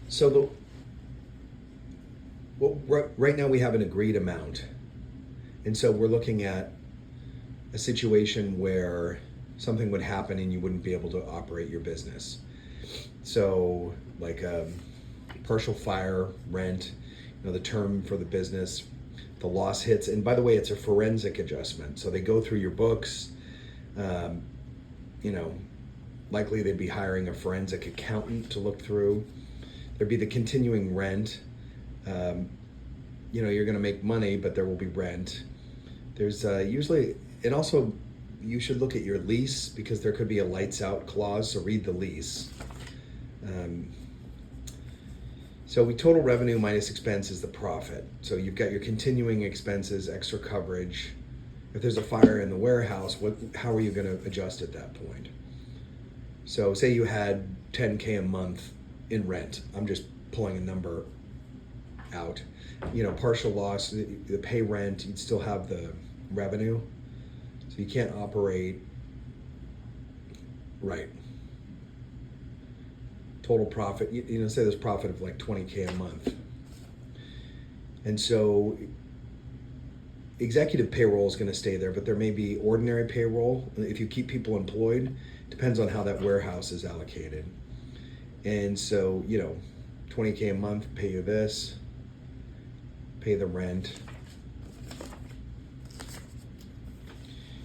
So right now we have an agreed amount. And so we're looking at a situation where something would happen and you wouldn't be able to operate your business. So like a partial fire, rent, the term for the business, the loss hits. And by the way, it's a forensic adjustment. So they go through your books. Um, you know, Likely they'd be hiring a forensic accountant to look through. There'd be the continuing rent. You're going to make money, but there will be rent. There's usually, and also you should look at your lease because there could be a lights out clause, so read the lease. So we total revenue minus expense is the profit. So you've got your continuing expenses, extra coverage. If there's a fire in the warehouse, how are you going to adjust at that point? So say you had $10K a month in rent. I'm just pulling a number out. Partial loss, the pay rent, you'd still have the revenue. So you can't operate, right. Total profit, say there's profit of like 20K a month. And so executive payroll is going to stay there, but there may be ordinary payroll. If you keep people employed, depends on how that warehouse is allocated. And so, 20K a month, pay you this, pay the rent.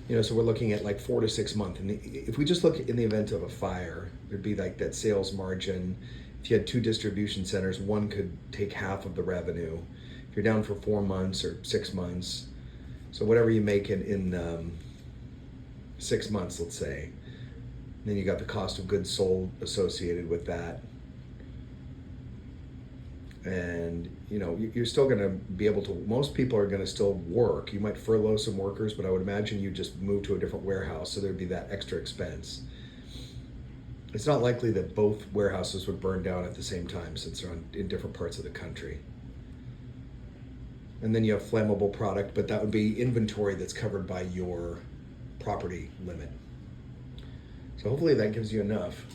So we're looking at like 4 to 6 months. And if we just look in the event of a fire, there'd be like that sales margin. If you had 2 distribution centers, one could take half of the revenue. If you're down for 4 months or 6 months, so whatever you make in 6 months, let's say, then you got the cost of goods sold associated with that. And you're still going to be able to, most people are going to still work. You might furlough some workers, but I would imagine you just move to a different warehouse, so there'd be that extra expense. It's not likely that both warehouses would burn down at the same time since they're in different parts of the country. And then you have flammable product, but that would be inventory that's covered by your property limit. So hopefully that gives you enough.